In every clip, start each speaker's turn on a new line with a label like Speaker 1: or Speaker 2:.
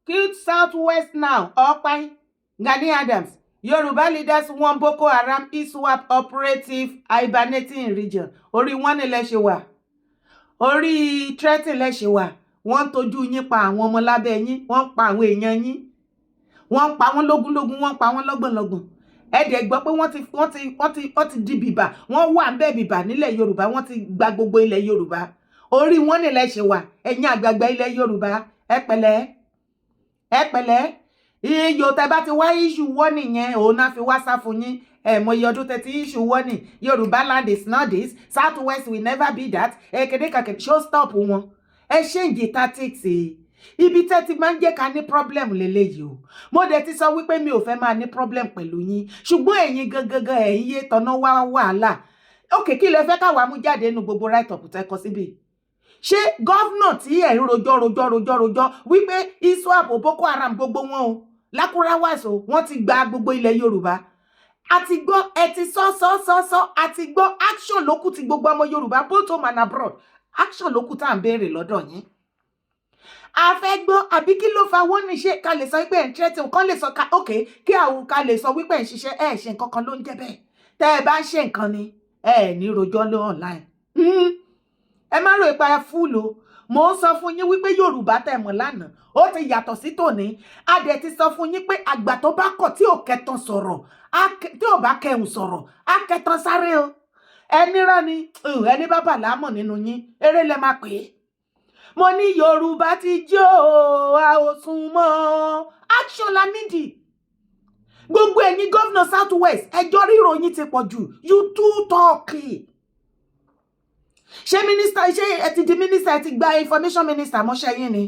Speaker 1: Killed Southwest now. Okpai. Gani Adams. Yoruba leaders won Boko Haram ISWAP operative hibernating in region. Orí wọn ni lẹ ṣe wà. Orí threatening lẹ ṣe wà. Wọ́n tójú yín pa àwọn ọmọ lábẹ́ yín. Wọ́n pa àwọn èèyàn yín. Wọ́n pa wọ́n lógúnlógún. Wọ́n pa wọ́n lọ́gbọ̀nlọ́gbọ̀n. Ẹ dẹ̀ gbọ́ pé wọ́n ti di bìbà. Wọ́n wà ń bẹ̀ bìbà nílẹ̀ Yorùbá. Wọ́n ti gba gbogbo ilẹ̀ Yorùbá. Orí wọn ni lẹ ṣe wà. Ẹ̀yin àgbààgbà ilẹ̀ Yorùbá. Ẹ pẹ̀lẹ́. Iyo tẹ́ bá ti wá issue warning yẹn òun náà fi wá sá fún yín. Mo iye ọdún tẹ́ ti issue warning. Yoruba land is not this. Southwest will never be that. Kedekake show stop wọn. Change tactics. Ibi tẹ́ ti máa ń jẹ́ ká ní problem lélẹ́yìí o. Mo dẹ̀ ti sọ wípé mi ò fẹ́ máa ní problem pẹ̀lú yín. Ṣùgbọ́n ẹ̀yin gangan ẹ̀yin yé tọ̀nà wá wàhálà. Okay, kí lẹ fẹ́ ká wá mú jáde nínú gbogbo right up tẹ́ kọ síbí. Ṣé gọ́vnà tí ẹ̀ ń rojọ́ wípé ISWAP Boko Haram gbogbo wọn o lákúráwàsó wọ́n ti gba gbogbo ilẹ̀ Yorùbá. Àti gbọ́ ẹ ti sọ àti gbọ́ action lókù ti gbogbo ọmọ Yorùbá both home and abroad. Action lókù tá à ń béèrè lọ́dọ̀ yín. A fẹ́ gbọ́ àbí kí ló fa wọ́n ní ṣe ká lè sọ wípé ẹ̀ ń threaten kan lè sọ ká okay kí àwọn ká lè sọ wípé ẹ̀ ń ṣiṣẹ́ ẹ̀ ṣe nǹkan kan ló ń jẹ́ bẹ́ẹ̀. Tẹ́ ẹ bá ń ṣe nǹkan ni ẹ ní rojọ́ ló online. Ẹ má rò ipa fúlò. Mo ń sọ fún yín wípé Yorùbá tẹ́ mọ̀ lánàá ó ti yàtọ̀ sí tòní. A dẹ̀ ti sọ fún yín pé àgbà tó bá kọ̀ tí ò kẹtàn sọ̀rọ̀ tí ò bá kẹhùn sọ̀rọ̀ á kẹtàn sáré o. Ẹni rán ni ẹni bá bà láàmọ̀ nínú yín eré lẹ máa pè é. Mo ní Yorùbá ti jó a ò sùn mọ́. Action la nídìí. Gbogbo ẹ̀yin gọ́vnà Southwest ẹjọ́ ríro yín ti pọ̀ jù. You too talk. Ṣé minister ṣé ẹ ti di minister ẹ ti gba information minister mọ́ṣẹ́ yín ni?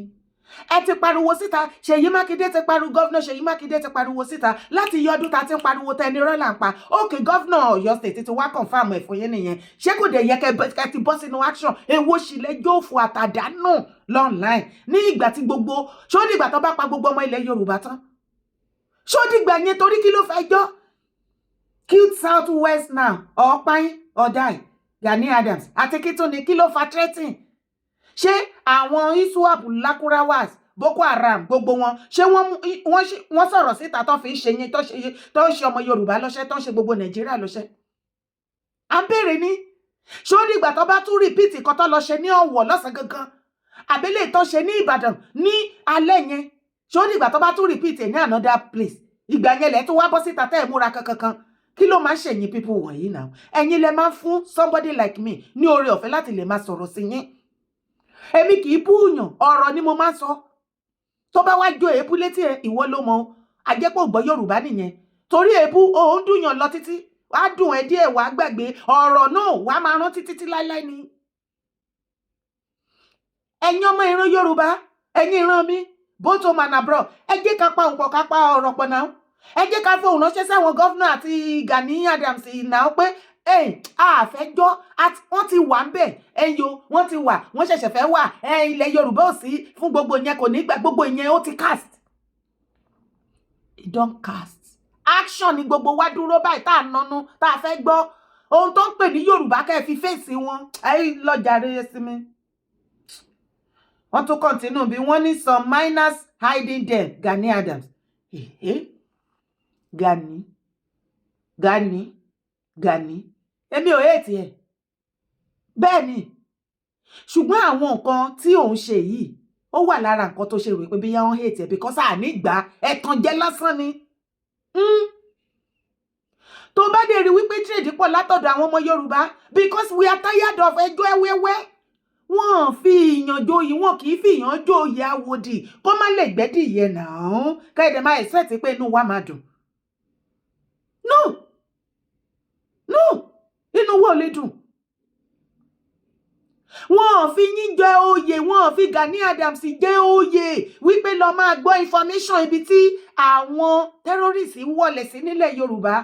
Speaker 1: Ẹ ti pariwo síta Ṣèyí Mákindé ti pariwo gọ́vnà Ṣèyí Mákindé ti pariwo síta láti iye ọdún ta ti ń pariwo tẹni rọ́là ń pa. Okay, gọ́vnà Ọ̀yọ́ state ti wá confirm ẹ̀ fún yín nìyẹn. Ṣé kò dẹ̀ yẹ kẹ́ ti bọ́ sínú action? Èwo ṣìlẹ̀ yóò fò àtàdánù online ní ìgbà tí gbogbo ṣó dìgbà tó bá pa gbogbo ọmọ ilẹ̀ Yorùbá tán? Ṣó dìgbà yẹn torí kí ló fẹ́ jọ́? Killed Southwest now Okpai or die. Gani Adams àti kí tó ní kí ló fa threatening? Ṣé àwọn ISWAP lákúráwàs Boko Haram gbogbo wọn ṣé wọ́n sọ̀rọ̀ síta tó fi ń ṣe yín tó ń ṣe ọmọ Yorùbá lọ́ṣẹ́ tó ń ṣe gbogbo Nàìjíríà lọ́ṣẹ́? À ń béèrè ní ṣó dìgbà tó bá tún repeat kan tó lọ ṣe ní Ọ̀wọ̀ lọ́sàn gangan àbẹ́lẹ̀ tó ṣe ní Ìbàdàn ní alẹ́ yẹn ṣó dìgbà tó bá tún repeat ní another place ìgbà yẹn lẹ̀ tó wá bọ́ síta tẹ́ ẹ̀ múra kankan. Kí ló máa ń ṣẹ̀yìn people wọ̀nyí náà? Ẹ̀yin lẹ máa ń fún somebody like me ní oore ọ̀fẹ́ láti lè máa sọ̀rọ̀ sí yín. Èmi kì í búùyàn ọ̀rọ̀ ni mo máa ń sọ. Tó bá wá jó èébú létí ẹ ìwọ ló mọ̀ àjẹpọ̀ gbọ́ Yorùbá nìyẹn. Torí èébú òun dùnyàn lọ títí wàá dùn ẹ díẹ̀ wàá gbàgbé ọ̀rọ̀ náà wàá máa rántí títí láíláí ni. Ẹ̀yin ọmọ ìran Yorùbá ẹ̀yin ìran mi both home and abroad ẹ jẹ́ ká pa òǹpọ̀ ká pa ọ̀rọ̀ pọ̀ náà. Ẹ jẹ́ ká fóun ránṣẹ́ sáwọn gọ́vnà àti Gani Adams náà pé àfẹ́jọ́ wọ́n ti wà ń bẹ̀ wọ́n ti wà wọ́n ṣẹ̀ṣẹ̀ fẹ́ wà ilẹ̀ Yorùbá ò sí fún gbogbo yẹn kò ní gbà gbogbo yẹn ó ti cast. It don cast. Action ni gbogbo wa dúró báyìí tá à nánú tá a fẹ́ gbọ́ ohun tó ń pè ní Yorùbá kẹ́ ẹ fi fèsì wọn. Ẹ lọ́jà rere sí mi. Wọ́n tún continue bí wọ́n ní some minors hiding there Gani Adams. Gani èmi ò hate ẹ bẹ́ẹ̀ ni ṣùgbọ́n àwọn nǹkan tí òun ṣe yìí ó wà lára nǹkan tó ṣe rò pé bí wọ́n hate ẹ because àní gbà ẹ̀tàn jẹ́ lásán ni. Tó bá dé rí wípé trade pọ̀ látọ̀dọ̀ àwọn ọmọ Yorùbá because we are tired of ẹjọ́ ẹwẹ́wẹ́. Wọ́n fi ìyàn joyè wọn kì í fi ìyàn joyè àwòdì kó má lè gbẹ́dì yẹn náà káyọ̀dé máa expect pé inú wa máa dùn. No inú wo lè dùn. Wọ́n fi yín jẹ oyè wọ́n fi Gani Adams jẹ oyè wípé lọ máa gbọ́ information ibi tí àwọn terrorists wọlé sí nílẹ̀ Yorùbá.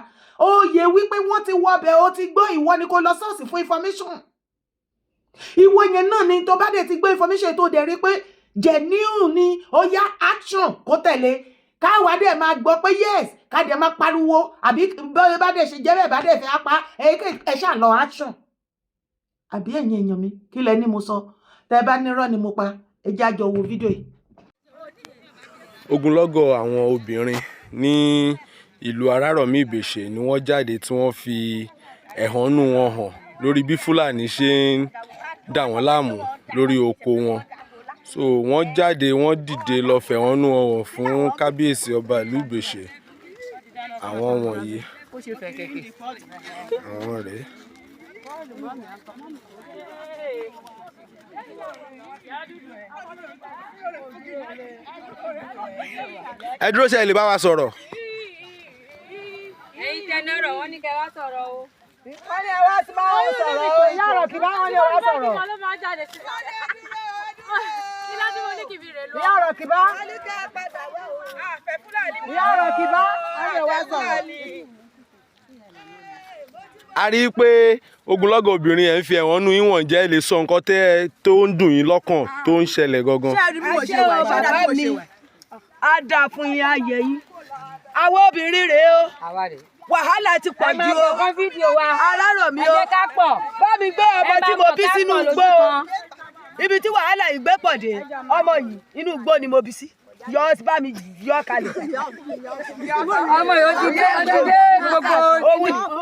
Speaker 1: Oyè wípé wọ́n ti wọbẹ̀ ó ti gbọ́ ìwọ ni kó lọ sọ́ọ̀sì fún information. Ìwọ yẹn náà ni tó bá dẹ̀ ti gbọ́ information tó dẹ̀ rí pé genuine ni ó yá action kó tẹ̀lé. Káwa dẹ̀ máa gbọ́ pé yes ká dẹ̀ máa pariwo àbí bẹ́ẹ̀ bá dẹ̀ ṣe jẹ́ bẹ́ẹ̀ bá dẹ̀ fẹ́ apá ẹ ṣáà lọ action. Àbí ẹ̀yin èèyàn mi kí lẹ ní mo sọ tẹ́ bá nírọ́ ni mo pa ẹ jẹ́ àjọ wo fídíò yìí.
Speaker 2: Ogunlọ́gọ̀ àwọn obìnrin ní ìlú Arárọ̀mí Ìbèṣè ni wọ́n jáde tí wọ́n fi ẹ̀hónú wọn hàn lórí bí Fúlàní ṣe ń dà wọ́n láàmú lórí oko wọn. So wọ́n jáde wọ́n dìde lọ fẹ̀hónú wọn hàn fún kábíyèsí ọba ìlú Ìbèṣè. Àwọn wọ̀nyí àwọn rèé. Ẹ dúró ṣé ẹ lè bá wa sọ̀rọ̀.
Speaker 3: Ẹ̀yin tẹnu ọ̀rọ̀ wọn ní kẹ́ wá sọ̀rọ̀ o.
Speaker 4: Wọ́n ní ẹ wá sí máa ń sọ̀rọ̀ o. Ìyá ọ̀rọ̀ kì bá wọn ní ẹ wá sọ̀rọ̀.
Speaker 3: Kí ló máa jáde sí? Kí ló tí mo ní kì í rè lọ?
Speaker 4: Ìyá ọ̀rọ̀ kì bá. Ìyá ọ̀rọ̀ kì bá wọn ní ẹ wá sọ̀rọ̀.
Speaker 2: A rí i pé ogunlọ́gọ̀ obìnrin ẹ̀ ń fi ẹ̀hónú yín wọ̀n jẹ́ lè sọ nǹkan tó ń dùn yín lọ́kàn tó ń ṣẹlẹ̀ gangan.
Speaker 4: Ṣé ẹ rí bí mo ṣe wà bàbá mi? Á dà fún yín ayé yín. Àwọn obìnrin rèé o. Wàhálà ti pọ̀ jù o. Arárọ̀mí o. Bá mi gbé ọmọ tí mo bí sínú igbó o. Ibi tí wàhálà yìí gbé pọ̀ dé, ọmọ yìí inú igbó ni mo bí sí. Yọ bá mi yọ kalẹ̀.
Speaker 3: Ọmọ yóò ti dé gbogbo.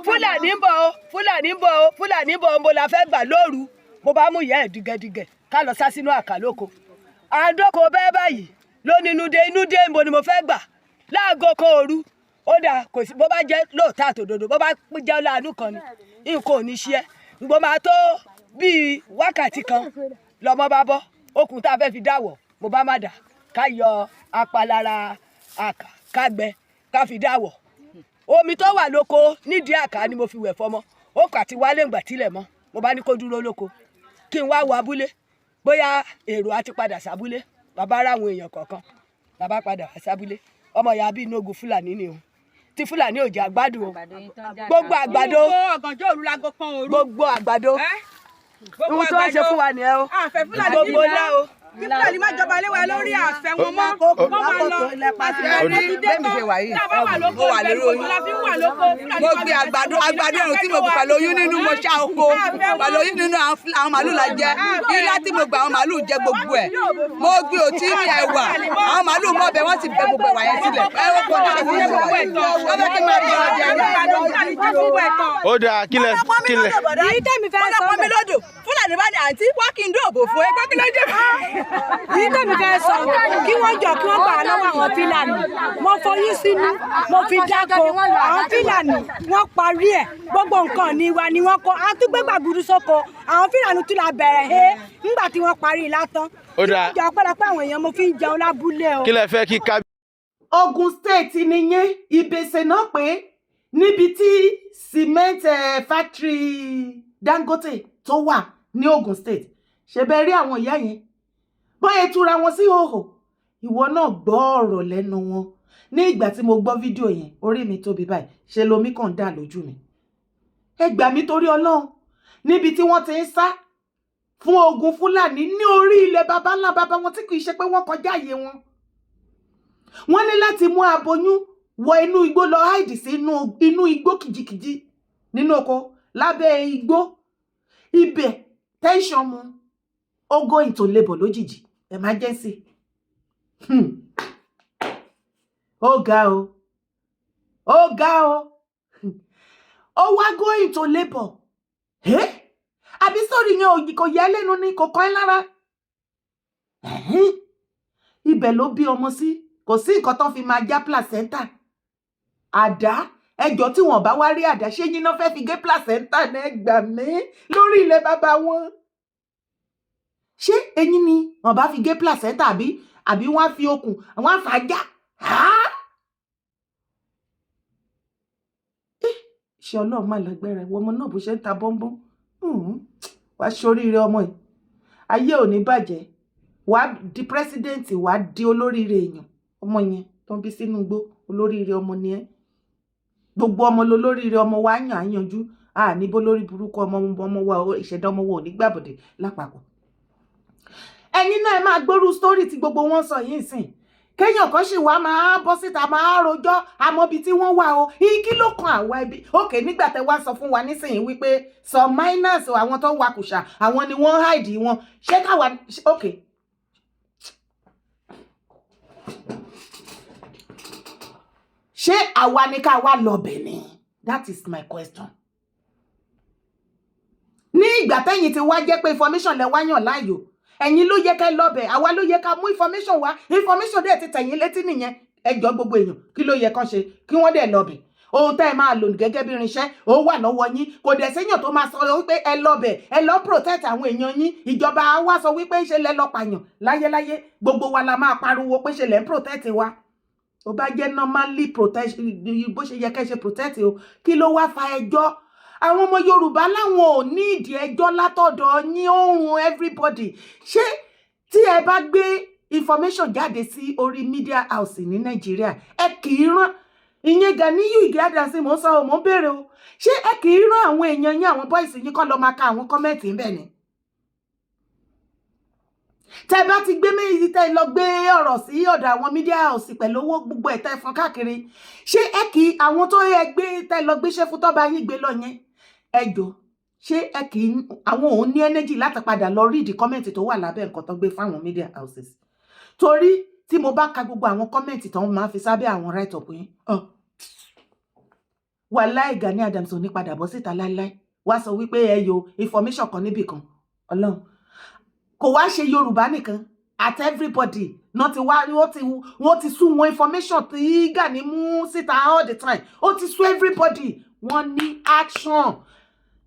Speaker 4: Fúlàní ń bọ̀ o, Fúlàní ń bọ̀ o, Fúlàní ń bọ̀ o, mo la fẹ́ gbà lóru. Mo bá mú ìyá ẹ̀ dìgẹ̀dìgẹ̀ ká lọ sá sínú àkàlóko. Àdókò bẹ́ẹ̀ báyìí lónìí inú dé mo ni mo fẹ́ gbà. Láago kan òru. Ó dà kò sí bó bá jẹ́ lóòótọ́ àtòdodo bó bá jẹ́ láàánú kan ni nǹkan ò ní ṣe é. Gbogbo máa tó bíi wákàtí kan lọ́mọ bá bọ́ okùn tá a fẹ́ fi dáwọ̀ mo bá má dà ká yọ apalára àkà ká gbẹ ká fi dáwọ̀. Omi tó wà lóko nídìí àkà ni mo fi wẹ̀ fọmọ ó kà ti wálé ńgbà tílẹ̀ mọ́ mo bá ní kó dúró lóko kí n wá wọ abúlé bóyá èrò á ti padà sábúlé bàbá ara àwọn èèyàn kọ̀ọ̀kan bàbá padà wá sábúlé ọmọ ìyá bíi inú ogun Fúlàní ni o tí Fúlàní ò jẹ́ àgbàdo o gbogbo àgbàdo gbogbo àgbàdo ohun tó ń ṣe fún wa nìyẹn o gbogbo ńlá o.
Speaker 5: Kí Fúlàní má jọba lé wa lórí àfẹ́ wọn mọ́ wọ́n máa lọ àti bẹ́ẹ̀ ti dé tán tá a bá wà lóko ìbẹ̀rù òyìn la fi ń wà lóko Fúlàní.
Speaker 4: Mo gbé àgbàdo ẹ̀rùn tí mo gbé pẹ̀lú oyún nínú mo ṣá oko pẹ̀lú oyún nínú àwọn màálù la jẹ ilá tí mo gbé àwọn màálù jẹ gbogbo ẹ̀ mo gbé òtí ní ẹ̀wà àwọn màálù mọ̀ bẹ́ẹ̀ wọ́n ti bẹ gbogbo ẹ̀wà yẹn sílẹ̀ ẹ̀wọ̀n kò ní ṣe fún ìwà ọ̀dọ́ kí n máa bẹ ọjà rẹ̀.
Speaker 2: Ó dáa kílẹ̀.
Speaker 3: Èyí tẹ́mi fẹ́ sọ
Speaker 4: bẹ́ẹ̀. Fúlàní bá ní àǹtí wákìndó òbò fún ẹgbẹ́ kí ló dé.
Speaker 5: Èyí tẹ́mi fẹ́ sọ kí wọ́n jọ kí wọ́n gbà á lọ́wọ́ àwọn Fúlàní. Mo foyún sínú mo fi dáko àwọn Fúlàní wọ́n parí ẹ̀ gbogbo nǹkan ní wa ni wọ́n kọ́ àtúgbẹ́gbà burú sóko àwọn Fúlàní tún la bẹ̀rẹ̀ he nígbà tí wọ́n parí látán.
Speaker 2: Ó dáa.
Speaker 5: Ìjọ ọ̀pọ̀lọpọ̀ àwọn èèyàn mo fi ń jẹun lábúlé o.
Speaker 2: Kí lẹ fẹ́ kí ká.
Speaker 1: Ogun State nìyẹn Ìbèṣè náà pé níbi tí cement factory Dangote tó wà ní Ogun State ṣe bẹ́ẹ̀ rí àwọn ìyá yẹn bọ́yẹ̀ túra wọn sí hòhò ìwọ náà gbọ́ ọ̀rọ̀ lẹ́nu wọn ní ìgbà tí mo gbọ́ fídíò yẹn orí mi tóbi báyìí ṣe lomi kàn dà lójú mi ẹ gbà mí torí Ọlọ́run níbi tí wọ́n ti ń sá fún ogun Fúlàní ní orí ilẹ̀ baba ńlá baba wọn tí kì í ṣe pé wọ́n kọjá àyè wọn wọ́n ní láti mú aboyún wọ inú igbó lọ háìdì sí inú igbó kìjikìji nínú oko lábẹ́ igbó ibẹ̀ tẹ́ńsọ̀n mu ó go into labour lójijì emergency ó ga o ó wá go into labour àbí sórí yẹn kò yẹ lẹ́nu ní kò kọ́ ẹ́ lára ibẹ̀ ló bí ọmọ sí kò sí nǹkan tó fi máa já placenta àdá ẹjọ́ tí wọ́n bá wá rí àdá ṣé yín náà fẹ́ fi gé placenta náà gbà mí lórí ilẹ̀ bàbá wọn ṣé eyín ni wọ́n bá fi gé placenta àbí wọ́n á fi okùn wọ́n á fà á já ṣé Ọlọ́run má lágbára ìwọ ọmọ náà bó ṣe ń ta bọ́ńbọ́n wá ṣoríire ọmọ yìí ayé ò ní bàjẹ́ wàá di pírẹsidẹ́ǹtì wàá di olóríire èèyàn ọmọ yẹn tó ń bí sínú igbó olóríire ọmọ ni ẹ́ gbogbo ọmọ lolóríire ọmọ wa yàn á yanjú níbo lórí burúkú ọmọ wa ìṣẹ̀dá ọmọ wa ò ní gbàbọ̀dẹ̀ lápapọ̀ ẹ̀yin náà ẹ máa gbóru sítórì tí gbogbo wọn sọ yìí sìn kéèyàn kan sì wá máa bọ́ síta máa rojọ́ àmọ́bi tí wọ́n wà o kí ló kan àwa ẹbí òkè nígbà tẹ wá sọ fún wa nísìnyí wípé some minors àwọn tó ń wakùsà àwọn ni wọ́n háìdì wọn ṣé káwa òkè ṣé àwa ni ká wá lọ bẹ̀ ni? That is my question. Ní ìgbà tẹ́yìn ti wá jẹ́ pé information lẹ wá yàn láàyò, ẹ̀yin ló yẹ ká lọ bẹ̀, àwa ló yẹ ká mú information wá. Information dẹ̀ ti tẹ̀yìn létí nìyẹn. Ẹ jọ̀ọ́ gbogbo èèyàn, kí ló yẹ kán ṣe? Kí wọ́n dẹ̀ lọ bẹ̀. Ohun tẹ́ ẹ máa lò gẹ́gẹ́ bí irinṣẹ́, ó wà lọ́wọ́ yín. Kò dẹ̀ séèyàn tó máa sọ wípé ẹ lọ bẹ̀, ẹ lọ protect àwọn èèyàn yín. Ìjọba wa sọ wípé ṣe lẹ lọ pààyàn. Láyéláyé, gbogbo wa la máa pariwo pé ṣe lẹ ń protect wa. Ó bá jẹ́ normally protect, bó ṣe yẹ kẹ́ ṣe protect o. Kí ló wá fa ẹjọ́? Àwọn ọmọ Yorùbá láwọn ò ní ìdí ẹjọ́ látọ̀dọ̀ yín, ohun everybody. Ṣé tí ẹ bá gbé information jáde sí orí media house ní Nàìjíríà, ẹ kì í rán ìyẹn Gani Ile Yoruba mo sọ mo béèrè o. Ṣé ẹ kì í rán àwọn èèyàn yín, àwọn boys yín kọ́ lọ máa ka àwọn comment ńbẹ̀ ni? Tẹ́ bá ti gbé méjì tẹ́ lọ gbé ọ̀rọ̀ sí ọ̀dọ̀ àwọn media house pẹ̀lú owó gbogbo ẹ̀ tẹ́ fọn káàkiri. Ṣé ẹ kì í àwọn tó yẹ gbé tẹ́ lọ gbéṣẹ́ fún tó bá yín gbé lọ yẹn? Ẹ jọ̀ọ́, ṣé ẹ kì í àwọn ò ní energy láti padà lọ read comment tó wà lábẹ́ nǹkan tó gbé fáwọn media houses? Torí tí mo bá ka gbogbo àwọn comment tó máa fi sábẹ́ àwọn write up yín, wàláì Gani Adams ò ní padà bọ́ síta láíláí wá sọ wípé ẹ yo information kan níbì kan. Ọlọ́run kò wá ṣe Yorùbá nìkan, at everybody not ti wá wọ́n ti sún wọn information tí Gani mú síta all the time. Ó ti sún everybody. Wọ́n ní action.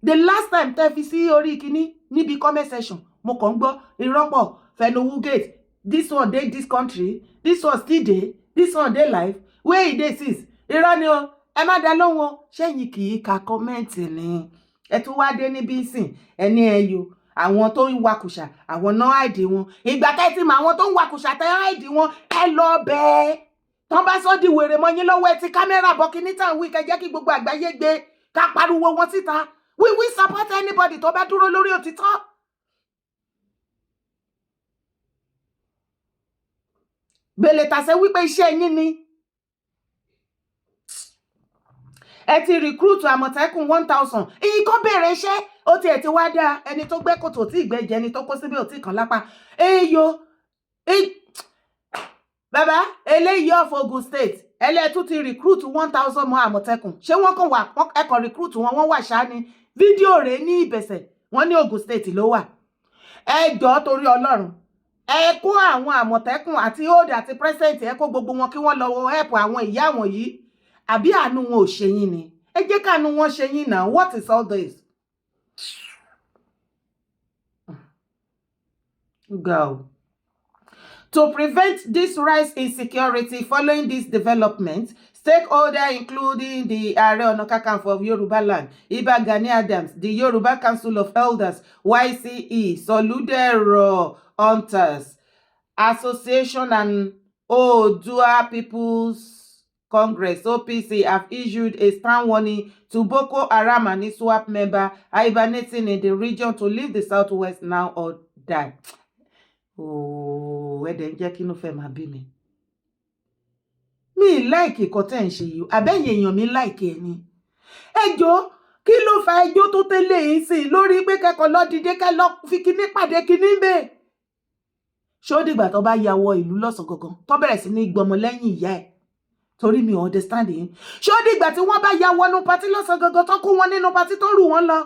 Speaker 1: The last time tẹ́ fi sí orí kíní níbi comment section, mo kàn ń gbọ́ ìrọ́pọ̀ Fenowu Gate. This one dey this country, this one still dey, this one dey live. Where e dey sis? Irọ́ ni o. Ẹ má dá lóhùn o. Ṣẹ́yìn kì í ka comment ni. Ẹ tún wá dé níbí sìn, ẹni ẹyọ. Àwọn tó ń wakùsà, àwọn náà hide wọn. Ìgbà tẹ́ ti mọ àwọn tó ń wakùsà tẹ́ hide wọn, ẹ lọ bẹ́ẹ̀. Tán bá sọ di wèrè mọ́ yín lọ́wọ́ ẹ ti kámẹ́rà bọ́ kíní tàn wí kẹ́ jẹ́ kí gbogbo àgbáyé gbé ká pariwo wọn síta. We will support anybody tó bá dúró lórí òtítọ́. Bèlè tàṣẹ wípé iṣẹ́ yín ni. Ẹ ti recruit Àmọ̀tẹ́kùn 1000. Ìkọ́ bẹ̀rẹ̀ iṣẹ́, ó tiẹ̀ ti wá dá ẹni tó gbẹ́ kòtò tí ìgbẹ́jẹ ẹni tó kó síbẹ̀ ò tí kan lápá. Eyo. Bàbá, eléyìí of Ogun State. Ẹlẹ́tún ti recruit 1000 mọ́ Àmọ̀tẹ́kùn. Ṣé wọ́n kàn wà ẹ̀kọ́ recruit wọ́n wà ṣá ni? Fídíò rẹ̀ ní Ìbẹ̀sẹ̀. Wọ́n ní Ogun State ló wà. Ẹ jọ̀ọ́ torí Ọlọ́run. Ẹ kó àwọn Àmọ̀tẹ́kùn àti old àti present, ẹ kó gbogbo wọn kí wọ́n lọ help àwọn ìyá wọn yìí. Àbí àánú wọn ò ṣe yín ni? Ẹ jẹ́ káàánú wọn ṣe yín now. What is all this? Go. To prevent this rise in security following this development, stakeholders including the Ààrẹ Ọ̀nà Kakanfò of Yoruba land, Ìbà Gani Adams, the Yoruba Council of Elders, YCE, Soludero Hunters Association and Oodua People's Congress, OPC, have issued a stern warning to Boko Haram and ISWAP member hibernating in the region to leave the southwest now or die. Oh, ẹ̀dẹ̀ ń jẹ́ kí ló fẹ́ máa bí mi. Mi láìkì kọ́ tẹ́ ń ṣe yìí, àbẹ́yìn èèyàn mi láìkì ẹ̀ ni. Ẹjọ́ kí ló fa ẹjọ́ tó tẹ́lẹ̀ yìí sí lórí pé kẹ́kọ̀ọ́ lọ dìde kẹ́ lọ fi kíní pàdé kíní bẹ́ẹ̀. Ṣé ó dìgbà tó bá ya wọ ìlú lọ́sàn gangan tó bẹ̀rẹ̀ sí ní gbọmọ lẹ́yìn ìyá ẹ̀? Torí mi ò understand yín. Ṣé ó dìgbà tí wọ́n bá ya wọnú patí lọ́sàn gangan tó kó wọn nínú patí tó rù wọ́n lọ?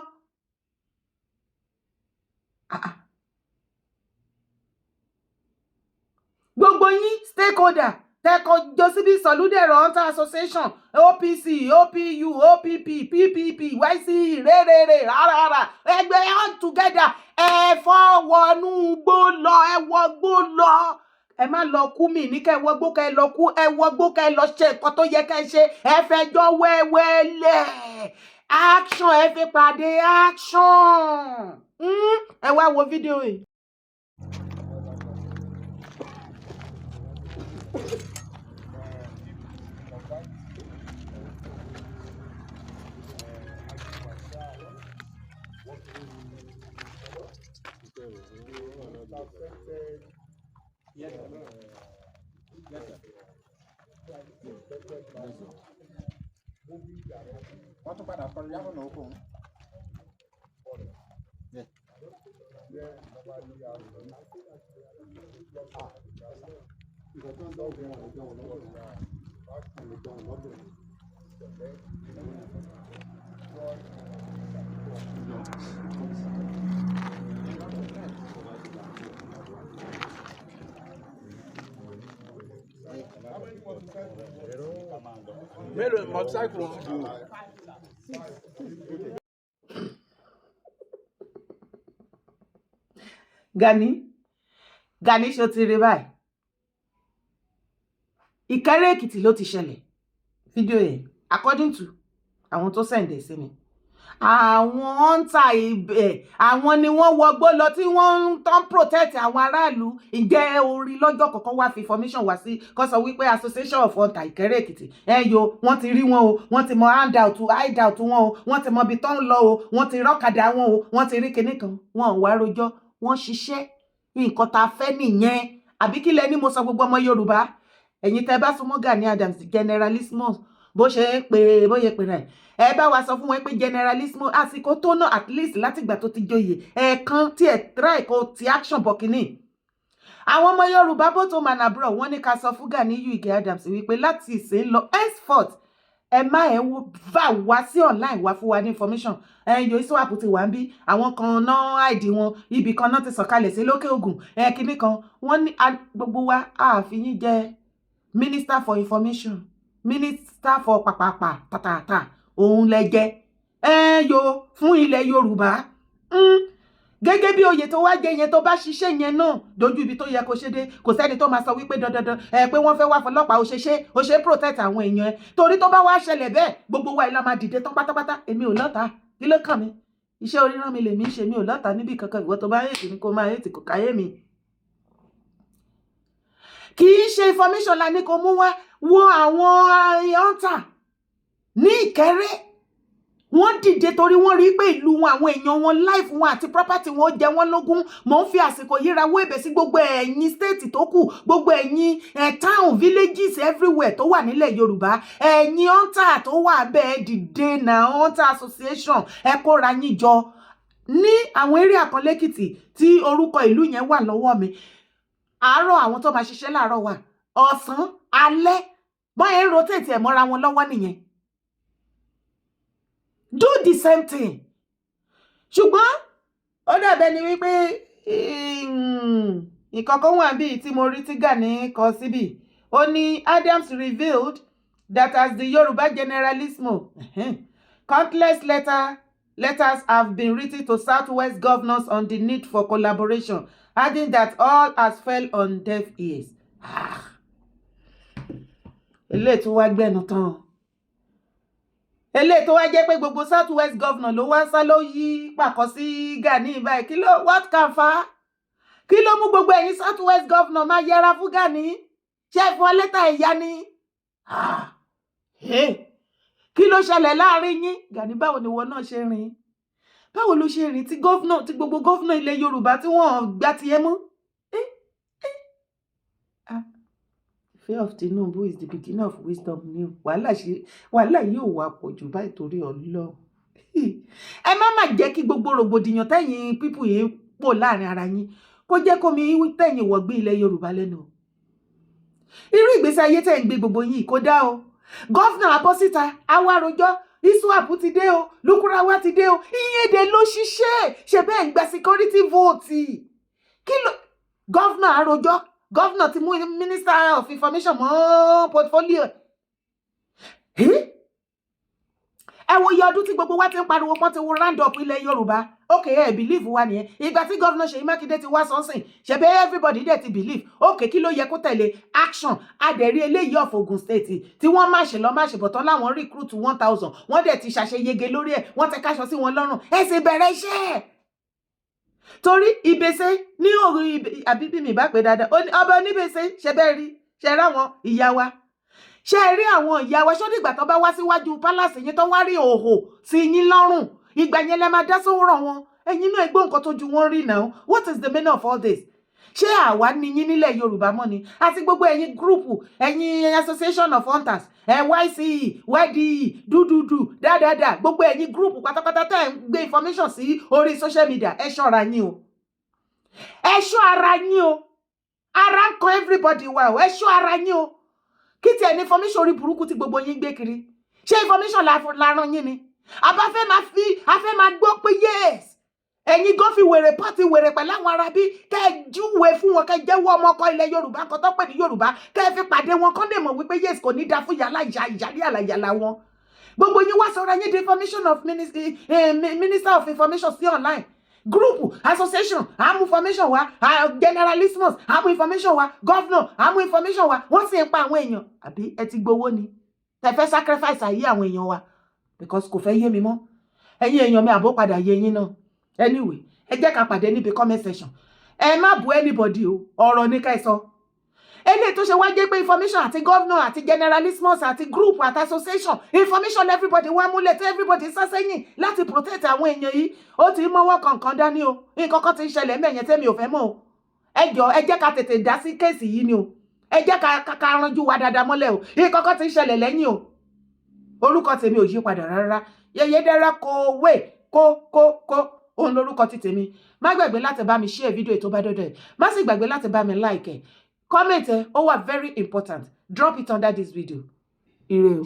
Speaker 1: Gbogbo yín stakeholder tẹ́kọ̀ jọ síbí Soludero Hunter Association, OPC, OPU, OPP, PPP, YCE, rere, rárá, ẹgbẹ́ all together, ẹ fọwọ́nú gbó lọ, ẹ wọgbó lọ. Ẹ má lọ kú mi ní kẹ́ wọgbó kẹ́ lọ kú, ẹ wọgbó kẹ́ lọ ṣe nǹkan tó yẹ kẹ́ ṣe, ẹ fẹjọ́ wẹ́wẹ́lẹ̀. Action, ẹ fi pàdé action. Ẹ wá wo fídíò yìí.
Speaker 6: Wọ́n tún padà kọlu yàtọ̀ náà kò ń. Mélòó motorcycle wọn ju.
Speaker 1: Gani ṣó ti rí báyìí. Ìkẹ́rẹ́ Èkìtì ló ti ṣẹlẹ̀ fídíò yẹn according to àwọn tó sẹ̀ǹdẹ̀ sí mi. Àwọn hunter ibẹ̀ àwọn ni wọ́n wọgbó lọ tí wọ́n ń tán protect àwọn aráàlú. Ǹjẹ́ orí lọ́jọ́ kọ̀ọ̀kan wá fi information wá sí kó sọ wípé association of hunter Ìkẹ́rẹ́ Èkìtì yo wọ́n ti rí wọn o, wọ́n ti mọ hideout wọn o, wọ́n ti mọ ibi tán ń lọ o, wọ́n ti rọ́kadà wọn o, wọ́n ti rí kinní kan. Wọn ò wá rojọ́, wọ́n ṣiṣẹ́. Nǹkan tá a fẹ́ nìyẹn. Àbí kí lẹ ní mo sọ gbogbo ọmọ Yorùbá? Ẹ̀yin tẹ́ bá súnmọ́ Gani Adams generalismus bó ṣe pé bóyá pé rẹ̀ ẹ bá wa sọ fún wọn pé generalismus àsìkò tó náà at least látìgbà tó ti joyè ẹ̀ẹ̀kan tí ẹ̀ try kó ti action bọ̀ kínní. Àwọn ọmọ Yorùbá both home and abroad wọ́n ní ká sọ fún Gani Adams wípé láti ìsìn lọ henceforth ẹ má ẹ bá wá sí online wá fún wa ní information. Yo swap ti wà ń bí àwọn kan náà ID wọn ibì kan náà ti sọ̀kalẹ̀ sí lókè Ògùn kinní kan wọ́n ní gbogbo wa àfihàn jẹ́ Minister for Information, Minister for pàpàpà tàtàtà òun lẹ jẹ́ yo fún ilẹ̀ Yorùbá. Gẹ́gẹ́ bí oyè tó wá jẹ yẹn tó bá ṣiṣẹ́ yẹn náà dojú ibi tó yẹ kó ṣe dé kò sẹ́ni tó máa sọ wípé dandan pé wọ́n fẹ́ wá fọlọ́pàá ó ṣe protect àwọn èèyàn torí tó bá wá ṣẹlẹ̀ bẹ́ẹ̀ gbogbo wa ìlà máa dìde tán pátápátá. Èmi ò lọ́ta kí ló kàn mí? Iṣẹ́ oríran mi lèmi ń ṣe, mi ò lọ́ta níbi kankan. Ìwọ tó bá hate ni kó máa hate kò káyé mi. Kì í ṣe information la ní kó mú wá wo àwọn hunter ní Ìkẹ́rẹ́. Wọ́n dìde torí wọ́n rí pé ìlú wọn àwọn èèyàn wọn life wọn àti property wọn jẹ wọ́n lógún. Mò ń fi àsìkò yíra wó ẹ̀bẹ̀ sí gbogbo ẹ̀yin state tó kù, gbogbo ẹ̀yin town villages everywhere tó wà nílẹ̀ Yorùbá. Ẹ̀yin hunter tó wà bẹ́ẹ̀ dìde na hunter association ẹ kóra yín jọ ní àwọn area kan lẹ́kìtì tí orúkọ ìlú yẹn wà lọ́wọ́ mi. Àárọ̀ àwọn tó máa ṣiṣẹ́ láàárọ̀ wà, ọ̀sán alẹ́ bọ́n ẹ̀ ń rotate ẹ̀ mọ́ra wọn lọ́wọ́ nìyẹn. Do the same thing. Ṣùgbọ́n ó dàbẹ́ ni wípé ìkọ̀kọ̀ wà bíi tí mo rí tí Gani kọ síbí. Ó ní Adams revealed that as the Yoruba generalismo countless letters have been written to Southwest governors on the need for collaboration, adding that all has fell on deaf ears. Eléyìí tó wá gbẹ́nu tán. Eléyìí tó wá jẹ́ pé gbogbo Southwest governor ló wá sá ló yí pàkọ́ sí Gani báyìí. What can fa? Kí ló mú gbogbo ẹ̀yin Southwest governor máa yẹra fún Gani? Ṣé fún lẹ́tà ìyá ni? Kí ló ṣẹlẹ̀ láàrin yín? Gani báwo ni ìwọ náà ṣe rìn? Báwo ló ṣe rìn tí gbogbo governor ilẹ̀ Yorùbá tí wọ́n gbá tiẹ̀ mọ́? Fear of Tinubu is the beginning of wisdom new. Wàhálà yóò wá pọ̀ jù báyìí torí Ọlọ́run. Ẹ má jẹ́ kí gbogbo rògbòdìyàn tẹ̀yin pípù yìí pọ̀ láàrin ara yín kó jẹ́ kó mi tẹ̀yin wọ̀gbìn ilẹ̀ Yorùbá lẹ́nu. Irú ìgbésí ayé tẹ̀ ń gbé gbogbo yìí kò dá o. Gọ́fìnà àbọ̀síta àwa àròjọ́ ISWAP ti dé o, Lukurawa ti dé o, Iyede ló ṣiṣẹ́ ṣe bẹ́ẹ̀ ń gba security vote. Kí ló gọ́fìnà àròjọ́ gọ́fìnà ti mú Minister of Information mọ́ portfolio. Ẹ wo iye ọdún tí gbogbo wa ti ń pariwo pọ́n ti wo round up ilẹ̀ Yorùbá. Okay, believe wa nìyẹn. Ìgbà tí gọ́fìnà Ṣèyí Mákindé ti wá sọ́nsìn ṣe bẹ́ẹ̀ everybody dẹ̀ ti believe. Okay, kí ló yẹ kó tẹ̀lé action? Adẹ̀rí eléyìí of Ogun State tí wọ́n má ṣe lọ má ṣe bọ̀tán láwọn recruit 1000 wọ́n dẹ̀ ti ṣàṣeyege lórí ẹ̀ wọ́n ti káṣọ sí wọn lọ́rùn. Ẹ sì bẹ̀rẹ̀ iṣẹ́. Torí ìbèsè ní òru àbíbí mi bá pé dáadáa ọba oníbèsè ṣe bẹ́ẹ̀ rí ṣe ráwọn ìyá wa ṣe rí àwọn ìyá wa ṣọ́dí ìgbà tó bá wá síwájú pálásì yín tó wá rí òhò sí yín lọ́rùn ìgbà yẹn lẹ máa dá sóòrọ̀ wọn ẹ̀yin náà gbọ́ nǹkan tójú wọn rí náà. What is the meaning of all this? Ṣé àwa ni yín nílẹ̀ Yorùbá mọ́ ni? Àti gbogbo ẹ̀yin gúrùpù ẹ̀yin association of hunters YCE YDE dúdúdú dáadáa gbogbo ẹ̀yin gúrùpù pátápátá tẹ́ ń gbé information sí orí social media ẹ ṣọ́ra yín o. Ẹ ṣọ́ ara yín o. Ara ń kan everybody wa o. Ẹ ṣọ́ ara yín o. kí tiẹ̀ ní information orí burúkú tí gbogbo yín gbé kiri ṣé information la rán yín ni àbá fẹ́ máa gbọ́ pé yes ẹ̀yin gan fi wèrè pọ́ọ̀tì wèrè pẹ̀lú àwọn arábí kẹ́ ẹ júwe fún wọn kẹ́ ẹ jẹ́wọ́ ọmọ ọkọ ilẹ̀ Yorùbá kan tó pè ní Yorùbá kẹ́ ẹ fi pàdé wọn kán lè mọ̀ wípé yes kò ní da fún yàrá ìyálé àlàyàlà wọn gbogbo yín wá sọ̀rọ̀ yín di information of minister of information sí online group association àmú information wa generalismus àmú information wa governor àmú information wa wọ́n sì ń pa àwọn èèyàn àbí ẹ ti gbowó ni ẹ fẹ́ sacrifice ayé àwọn èèyàn wa because kò fẹ́ yé mi mọ́ ẹ̀yin èèyàn mi àbó padà yé yín náà anyway ẹ jẹ́ ká pàdé níbi comment section ẹ má bu anybody o ọ̀rọ̀ ní ká ẹ sọ eléyìí tó ṣe wá jẹ́ pé information àti governor àti generalismus àti group àti association information everybody wá múlẹ̀ tí everybody sá sẹ́yìn láti protect àwọn èèyàn yìí ó ti mọ́wọ́ kankan dání o nǹkan kan ti ń ṣẹlẹ̀ mẹ́yẹn tẹ́mi ò fẹ́ mọ́ o ẹ jọ ẹ jẹ́ ká tètè dá sí kéèsì yìí ni o ẹ jẹ́ ká ranjú wa dáadáa mọ́lẹ̀ o nǹkan kan ti ń ṣẹlẹ̀ lẹ́yìn o orúkọ tèmi ò yí padà rárá yẹyẹ dára kó wé kó òun lórúkọ ti tèmi má gbàgbé láti bá mi share fídíò ètò bá dọ́dọ̀ ẹ̀ má sì gbàgbé láti bá mi like ẹ̀ comment ẹ̀ ó wà very important drop it under this video ire o.